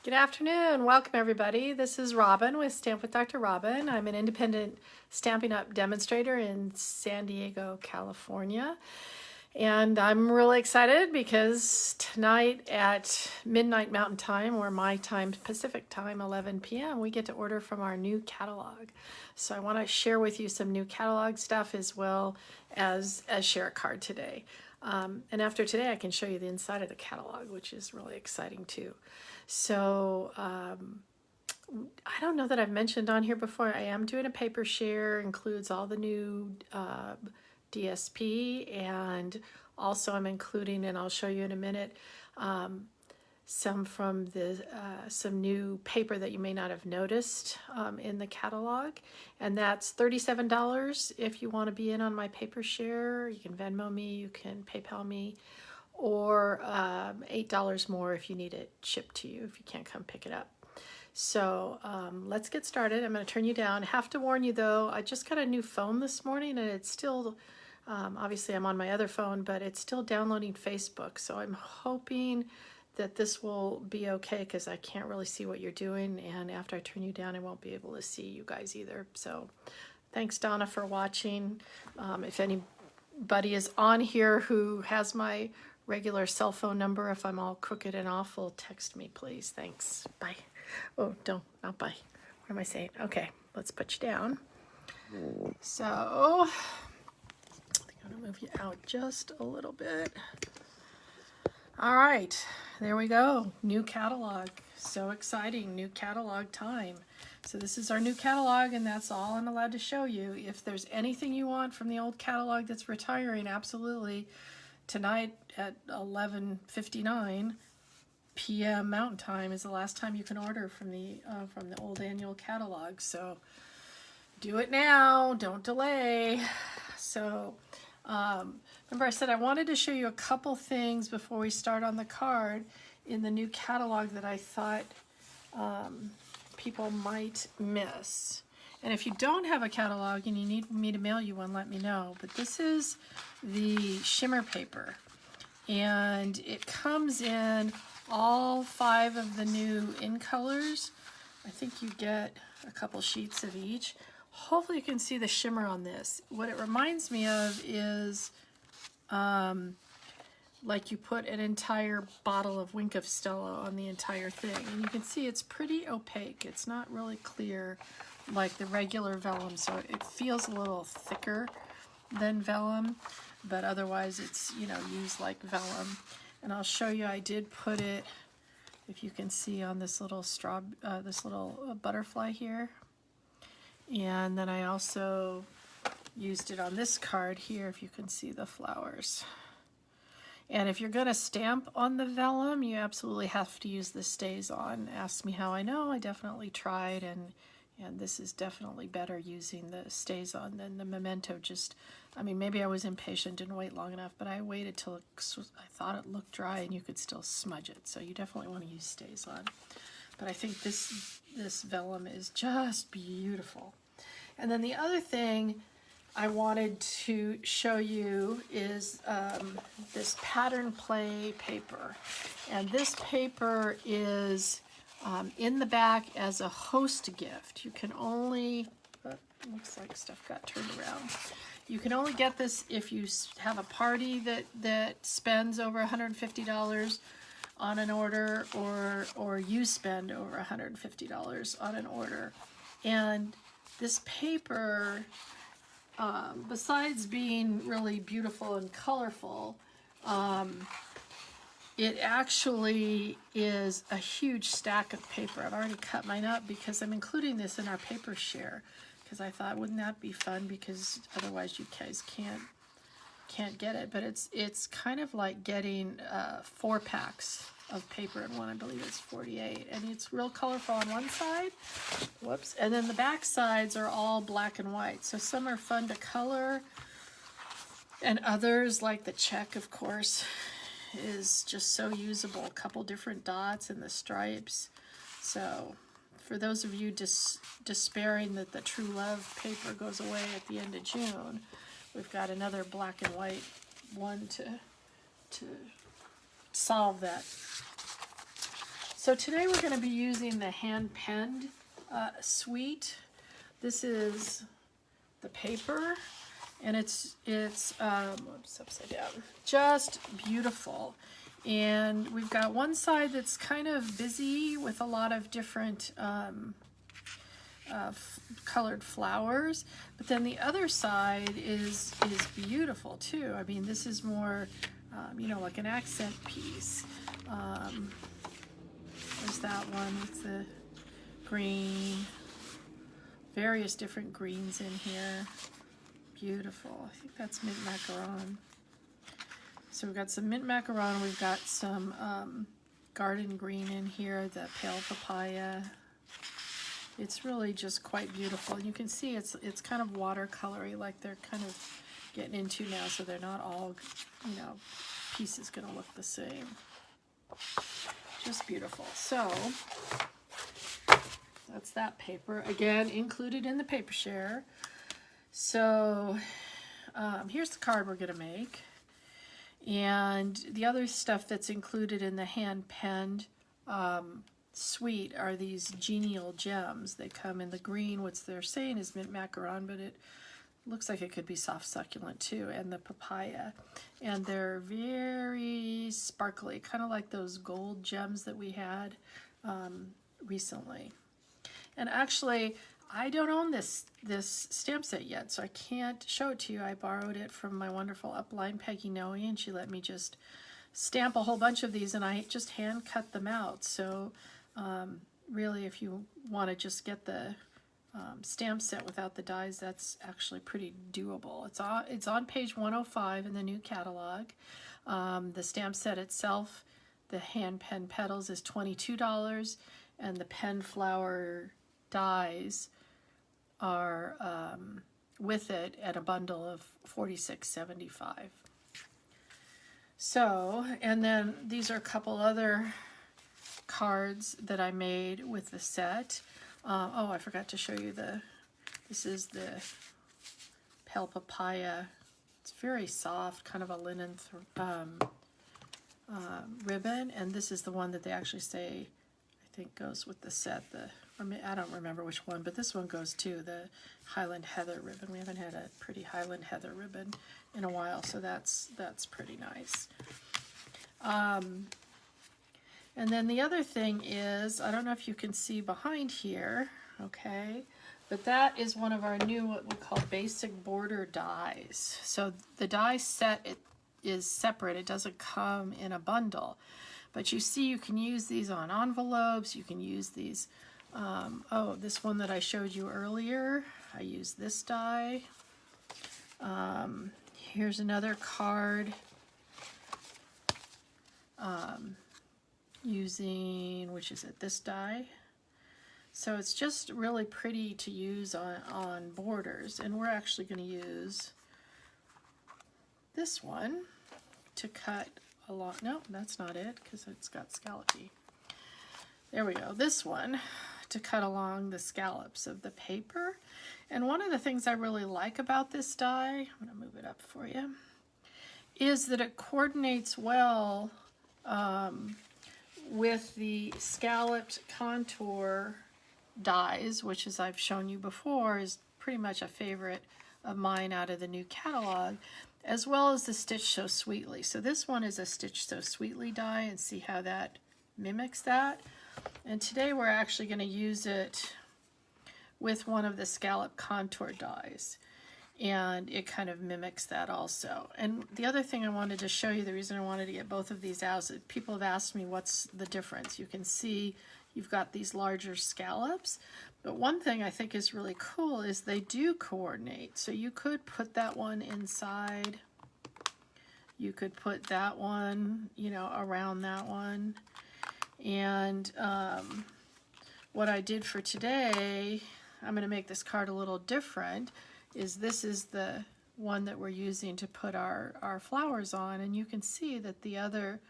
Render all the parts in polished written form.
Good afternoon. Welcome, everybody. This is Robin with Stamp with Dr. Robin. I'm an independent Stampin' Up demonstrator in San Diego, California. And I'm really excited because tonight at midnight Mountain Time, or my time, Pacific Time, 11 p.m., we get to order from our new catalog. So I want to share with you some new catalog stuff as well as share a card today. And after today, I can show you the inside of the catalog, which is really exciting too. So I don't know that I've mentioned on here before, I am doing a paper share, includes all the new DSP, and also I'm including, and I'll show you in a minute, some from the some new paper that you may not have noticed in the catalog, and that's $37 if you want to be in on my paper share. You can Venmo me, you can PayPal me, or $8 more if you need it shipped to you if you can't come pick it up. So let's get started. I'm going to turn you down. I have to warn you though, I just got a new phone this morning and it's still, obviously I'm on my other phone, but it's still downloading Facebook. So I'm hoping that this will be okay because I can't really see what you're doing. And after I turn you down, I won't be able to see you guys either. So thanks, Donna, for watching. If anybody is on here who has my regular cell phone number, if I'm all crooked and awful, text me, please. Thanks. Bye. Oh, not bye. What am I saying? Okay, let's put you down. So, I'm gonna move you out just a little bit. All right, there we go. New catalog. So exciting, new catalog time. So this is our new catalog, and that's all I'm allowed to show you. If there's anything you want from the old catalog that's retiring, absolutely. Tonight at 11:59 p.m. Mountain Time is the last time you can order from the old annual catalog. So do it now, don't delay. So remember I said I wanted to show you a couple things before we start on the card in the new catalog that I thought people might miss. And if you don't have a catalog and you need me to mail you one, let me know. But this is the shimmer paper. And it comes in all 5 of the new in colors. I think you get a couple sheets of each. Hopefully you can see the shimmer on this. What it reminds me of is like you put an entire bottle of Wink of Stella on the entire thing. And you can see it's pretty opaque. It's not really clear like the regular vellum, so it feels a little thicker than vellum, but otherwise it's, you know, used like vellum. And I'll show you, I did put it, if you can see, on this little butterfly here. And then I also used it on this card here, if you can see the flowers. And if you're going to stamp on the vellum, you absolutely have to use the Stays On. Ask me how I know. I definitely tried, and this is definitely better using the Stays On than the Memento. Just, I mean, maybe I was impatient, didn't wait long enough, but I waited till I thought it looked dry and you could still smudge it. So you definitely want to use Stays On. But I think this vellum is just beautiful. And then the other thing I wanted to show you is this pattern play paper. And this paper is in the back as a host gift. You can only, looks like stuff got turned around. You can only get this if you have a party that spends over $150 on an order, or you spend over $150 on an order. And this paper, besides being really beautiful and colorful, it actually is a huge stack of paper. I've already cut mine up because I'm including this in our paper share, because I thought, wouldn't that be fun, because otherwise you guys can't get it. But it's kind of like getting 4 packs of paper in one. I believe it's 48, and it's real colorful on one side. Whoops. And then the back sides are all black and white. So some are fun to color, and others, like the check, of course, is just so usable. A couple different dots and the stripes. So for those of you despairing that the True Love paper goes away at the end of June, we've got another black and white one to solve that. So today we're going to be using the hand-penned suite. This is the paper, and it's oops, upside down. Just beautiful. And we've got one side that's kind of busy with a lot of different colored flowers, but then the other side is beautiful too. I mean, this is more, you know, like an accent piece. There's that one with the green, various different greens in here. Beautiful. I think that's mint macaron. So we've got some mint macaron, we've got some garden green in here, the pale papaya. It's really just quite beautiful. And you can see it's kind of watercolory, like they're kind of getting into now, so they're not all, you know, pieces gonna look the same. Just beautiful. So that's that paper, again included in the paper share. So here's the card we're gonna make, and the other stuff that's included in the hand-penned suite are these genial gems. They come in the green, what they're saying is mint macaron, but it looks like it could be soft succulent too, and the papaya. And they're very sparkly, kind of like those gold gems that we had recently. And actually, I don't own this stamp set yet, so I can't show it to you. I borrowed it from my wonderful upline Peggy Noe, and she let me just stamp a whole bunch of these, and I just hand cut them out. So really, if you want to just get the stamp set without the dies, that's actually pretty doable. It's on page 105 in the new catalog. The stamp set itself, the hand pen petals, is $22, and the pen flower dies are with it at a bundle of $46.75. So, and then these are a couple other cards that I made with the set. Oh, I forgot to show you this is the pale papaya. It's very soft, kind of a linen ribbon, and this is the one that they actually say, I think, goes with the set. I don't remember which one, but this one goes too, the Highland Heather ribbon. We haven't had a pretty Highland Heather ribbon in a while, so that's pretty nice. And then the other thing is, I don't know if you can see behind here, okay, but that is one of our new, what we call basic border dies. So the die set, it is separate. It doesn't come in a bundle. But you see, you can use these on envelopes. You can use these, oh, this one that I showed you earlier, I used this die. Here's another card. Using, which is it, this die. So it's just really pretty to use on borders, and we're actually going to use this one to cut along. No, that's not it, because it's got scallopy. There we go. This one to cut along the scallops of the paper. And one of the things I really like about this die, I'm going to move it up for you, is that it coordinates well with the scalloped contour dies, which, as I've shown you before, is pretty much a favorite of mine out of the new catalog, as well as the Stitch So Sweetly. So this one is a Stitch So Sweetly die, and see how that mimics that. And today we're actually going to use it with one of the scallop contour dies, and it kind of mimics that also. And the other thing I wanted to show you, the reason I wanted to get both of these out, is that people have asked me what's the difference. You can see you've got these larger scallops, but one thing I think is really cool is they do coordinate. So you could put that one inside, you could put that one, you know, around that one. And what I did for today, I'm going to make this card a little different, is this is the one that we're using to put our flowers on, and you can see that the other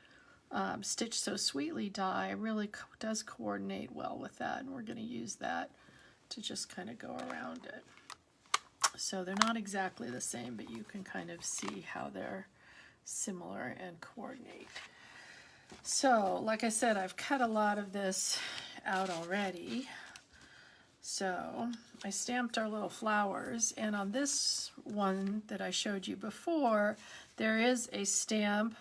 Stitch So Sweetly die really does coordinate well with that, and we're going to use that to just kind of go around it. So they're not exactly the same, but you can kind of see how they're similar and coordinate. So, like I said, I've cut a lot of this out already. So, I stamped our little flowers, and on this one that I showed you before, there is a stamp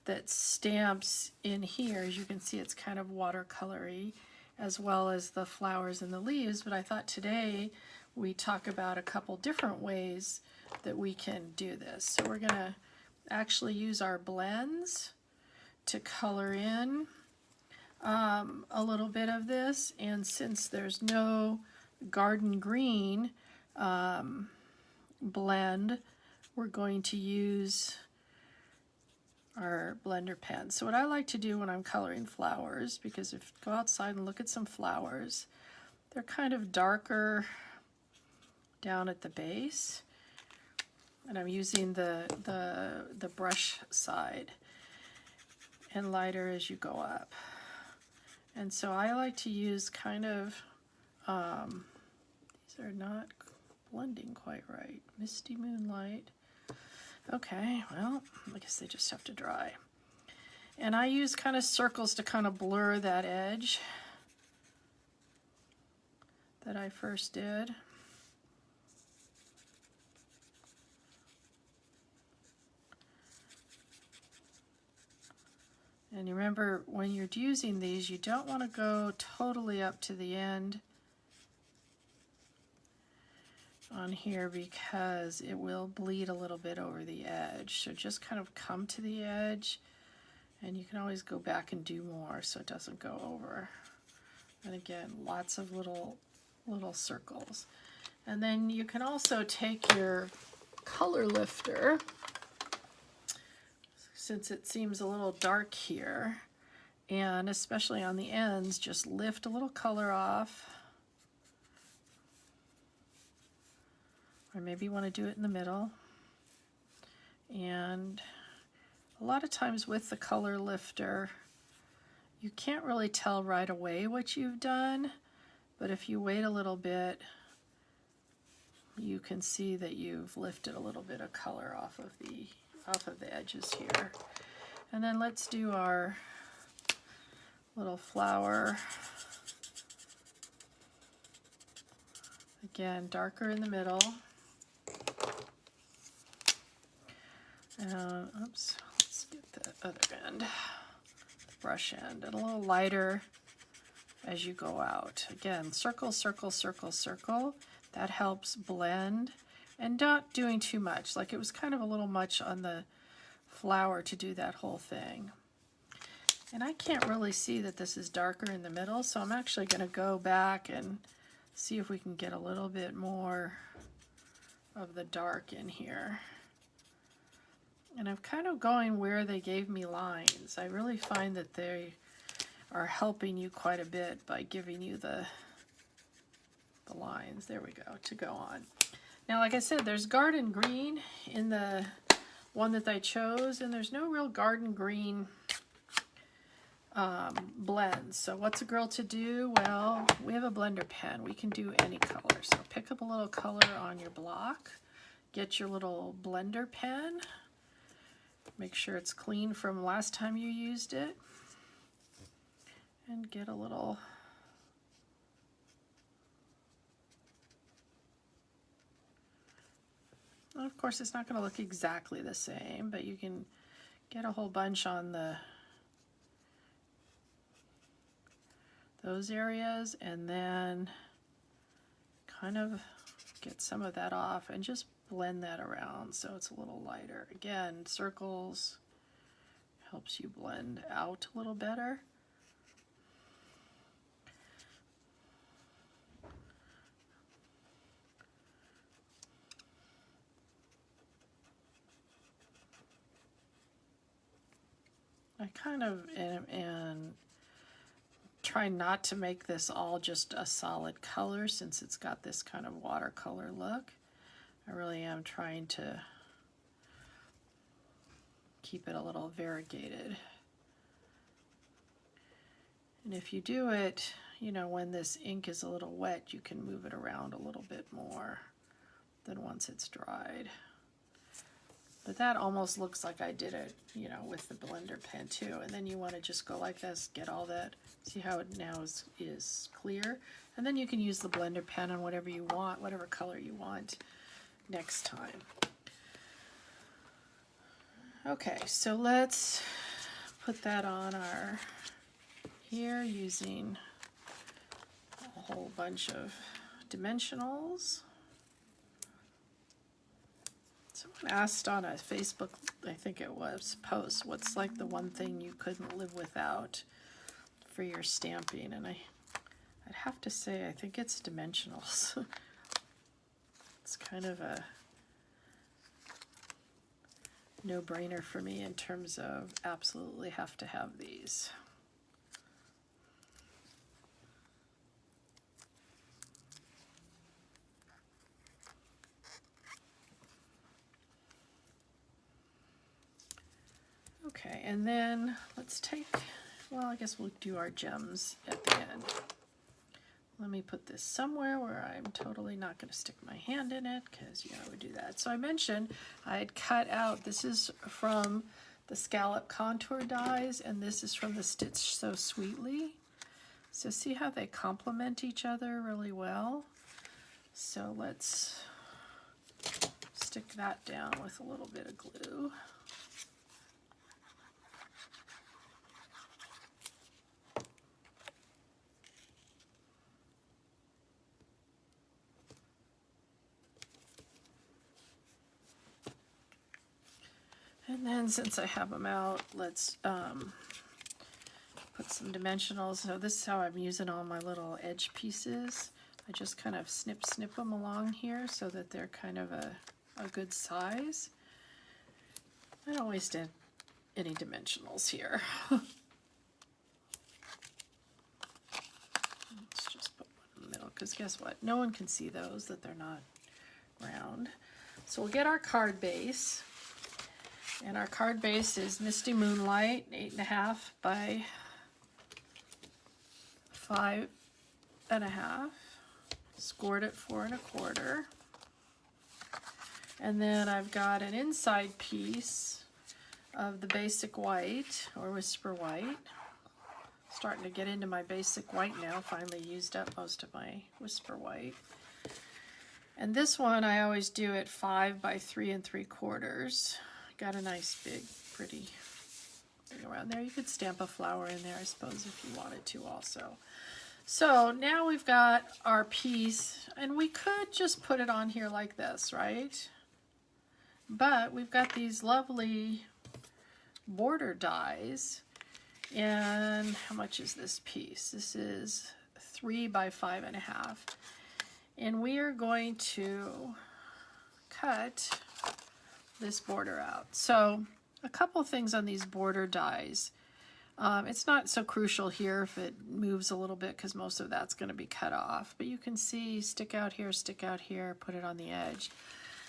that stamps in here. As you can see, it's kind of watercolory, as well as the flowers and the leaves, but I thought today we talk about a couple different ways that we can do this. So we're going to actually use our blends to color in a little bit of this, and since there's no garden green blend, we're going to use our blender pen. So what I like to do when I'm coloring flowers, because if you go outside and look at some flowers, they're kind of darker down at the base, and I'm using the brush side, and lighter as you go up. And so I like to use kind of, these are not blending quite right. Misty Moonlight. Okay, well, I guess they just have to dry. And I use kind of circles to kind of blur that edge that I first did. And you remember, when you're using these, you don't want to go totally up to the end on here, because it will bleed a little bit over the edge. So just kind of come to the edge, and you can always go back and do more so it doesn't go over. And again, lots of little circles. And then you can also take your color lifter, since it seems a little dark here, and especially on the ends, just lift a little color off. Or maybe you want to do it in the middle. And a lot of times with the color lifter, you can't really tell right away what you've done, but if you wait a little bit, you can see that you've lifted a little bit of color off of the edges here. And then let's do our little flower. Again, darker in the middle. Oops, let's get the other end, the brush end, and a little lighter as you go out. Again, circle, circle, circle, circle. That helps blend, and not doing too much. Like, it was kind of a little much on the flower to do that whole thing. And I can't really see that this is darker in the middle, so I'm actually going to go back and see if we can get a little bit more of the dark in here. And I'm kind of going where they gave me lines. I really find that they are helping you quite a bit by giving you the lines. There we go, to go on. Now, like I said, there's garden green in the one that I chose, and there's no real garden green blends. So what's a girl to do? Well, we have a blender pen. We can do any color. So pick up a little color on your block, get your little blender pen, make sure it's clean from last time you used it, and get a little well, of course it's not going to look exactly the same, but you can get a whole bunch on those areas, and then kind of get some of that off and just blend that around so it's a little lighter. Again, circles helps you blend out a little better. I kind of am try not to make this all just a solid color, since it's got this kind of watercolor look. I really am trying to keep it a little variegated. And if you do it, you know, when this ink is a little wet, you can move it around a little bit more than once it's dried. But that almost looks like I did it, you know, with the blender pen too. And then you want to just go like this, get all that, see how it now is clear. And then you can use the blender pen on whatever you want, whatever color you want next time. Okay, so let's put that on our here using a whole bunch of dimensionals. Someone asked on a Facebook, I think it was, post, what's like the one thing you couldn't live without for your stamping? And I'd have to say, I think it's dimensionals. It's kind of a no-brainer for me in terms of absolutely have to have these. Okay, and then let's take, well, I guess we'll do our gems at the end. Let me put this somewhere where I'm totally not going to stick my hand in it, because, I would do that. So I mentioned I had cut out, this is from the scallop contour dies, and this is from the Stitch So Sweetly. So see how they complement each other really well? So let's stick that down with a little bit of glue. And then since I have them out, let's put some dimensionals. So this is how I'm using all my little edge pieces. I just kind of snip them along here so that they're kind of a good size. I don't waste any dimensionals here. Let's just put one in the middle, because guess what? No one can see those, that they're not round. So we'll get our card base. And our card base is Misty Moonlight, 8.5 by 5.5. Scored at 4 1/4. And then I've got an inside piece of the basic white, or Whisper White. Starting to get into my basic white now. Finally used up most of my Whisper White. And this one I always do at 5 by 3 3/4. Got a nice big pretty thing around there. You could stamp a flower in there, I suppose, if you wanted to also. So now we've got our piece, and we could just put it on here like this, right? But we've got these lovely border dies. And how much is this piece? This is 3 by 5.5. And we are going to cut this border out. So a couple things on these border dies. It's not so crucial here if it moves a little bit, because most of that's going to be cut off. But you can see stick out here, put it on the edge.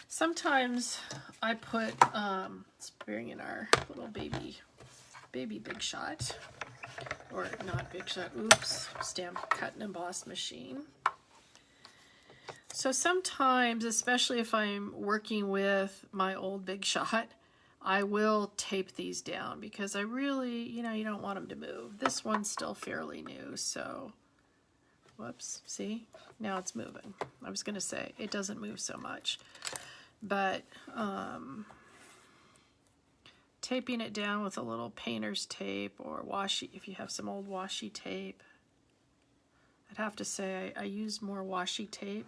Sometimes I put, let's bring in our little baby Big Shot, or not Big Shot, oops, stamp cut and emboss machine. So sometimes, especially if I'm working with my old Big Shot, I will tape these down, because I really, you don't want them to move. This one's still fairly new, so, whoops, see? Now it's moving. I was going to say, it doesn't move so much. But taping it down with a little painter's tape or washi, if you have some old washi tape. I'd have to say I use more washi tape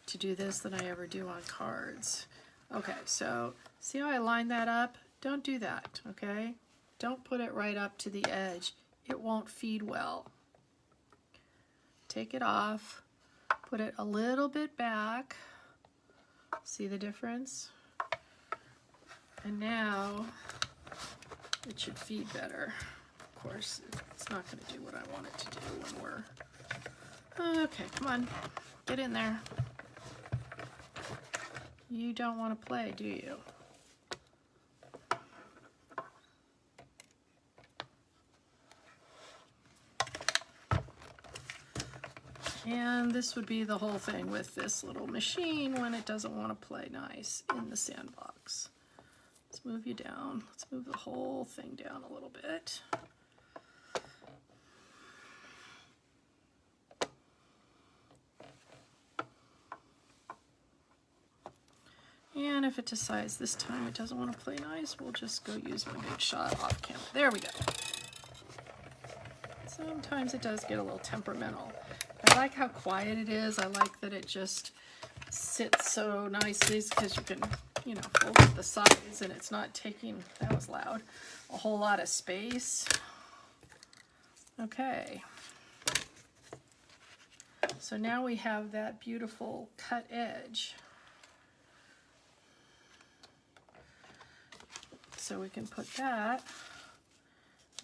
to do this than I ever do on cards. Okay, so see how I line that up? Don't do that, okay? Don't put it right up to the edge. It won't feed well. Take it off, put it a little bit back. See the difference? And now it should feed better. Of course, it's not going to do what I want it to do when we're... Okay, come on, get in there. You don't want to play, do you? And this would be the whole thing with this little machine when it doesn't want to play nice in the sandbox. Let's Let's move you down. Let's move the whole thing down a little bit. And if it decides this time it doesn't want to play nice, we'll just go use my big shot off camera. There we go. Sometimes it does get a little temperamental. I like how quiet it is. I like that it just sits so nicely because you can, you know, fold it the sides and it's not taking, that was loud, a whole lot of space. Okay. So now we have that beautiful cut edge. So we can put that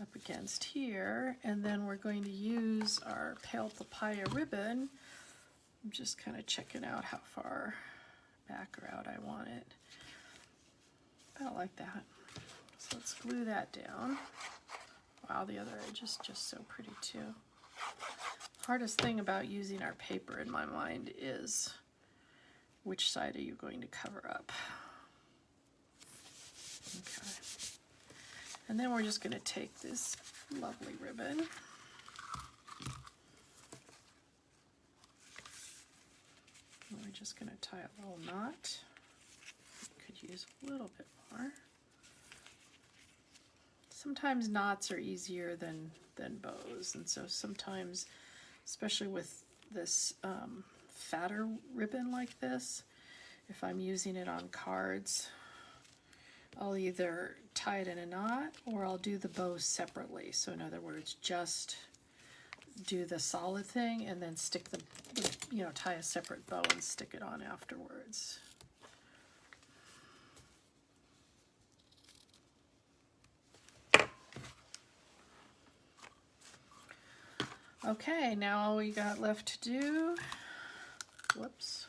up against here, and then we're going to use our pale papaya ribbon. I'm just kind of checking out how far back or out I want it. About like that. So let's glue that down. Wow, the other edge is just so pretty too. Hardest thing about using our paper in my mind is which side are you going to cover up? Okay. And then we're just going to take this lovely ribbon and we're just going to tie a little knot. Could use a little bit more. Sometimes knots are easier than bows, and so sometimes, especially with this fatter ribbon like this, if I'm using it on cards, I'll either tie it in a knot or I'll do the bows separately. So in other words, just do the solid thing and then stick the you know, tie a separate bow and stick it on afterwards. Okay, now all we got left to do, whoops,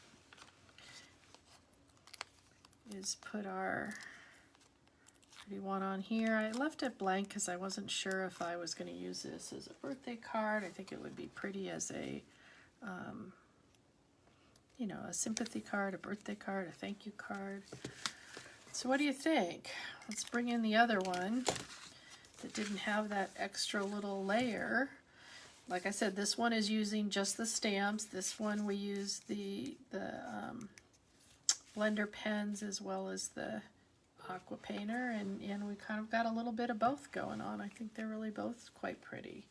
is put our pretty one on here. I left it blank because I wasn't sure if I was going to use this as a birthday card. I think it would be pretty as a, you know, a sympathy card, a birthday card, a thank you card. So what do you think? Let's bring in the other one that didn't have that extra little layer. Like I said, this one is using just the stamps. This one we use the blender pens as well as the aqua painter, and we kind of got a little bit of both going on. I think they're really both quite pretty.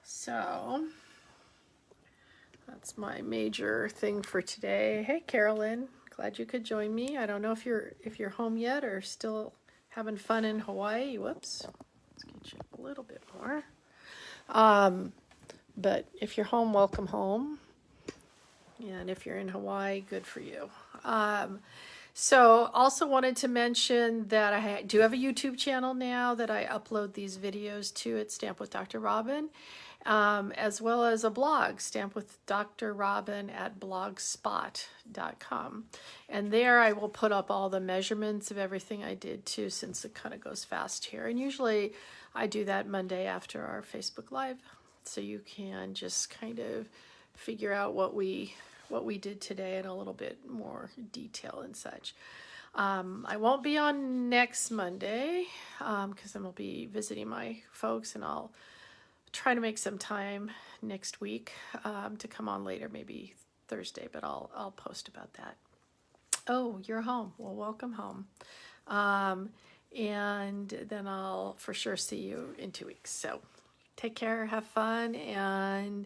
So that's my major thing for today. Hey Carolyn, glad you could join me. I don't know if you're home yet or still having fun in Hawaii. Whoops, let's get you a little bit more. But if you're home, welcome home. And if you're in Hawaii, good for you. So also wanted to mention that I do have a YouTube channel now that I upload these videos to at Stamp with Dr. Robin, as well as a blog, Stamp with Dr. Robin at blogspot.com. And there I will put up all the measurements of everything I did too, since it kind of goes fast here. And usually I do that Monday after our Facebook Live, so you can just kind of figure out what we did today in a little bit more detail and such. I won't be on next Monday because I'm going to be visiting my folks, and I'll try to make some time next week to come on later, maybe Thursday, but I'll post about that. Oh, you're home. Well, welcome home. And then I'll for sure see you in 2 weeks. So take care, have fun, and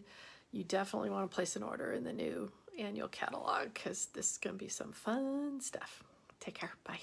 you definitely want to place an order in the new annual catalog because this is going to be some fun stuff. Take care. Bye.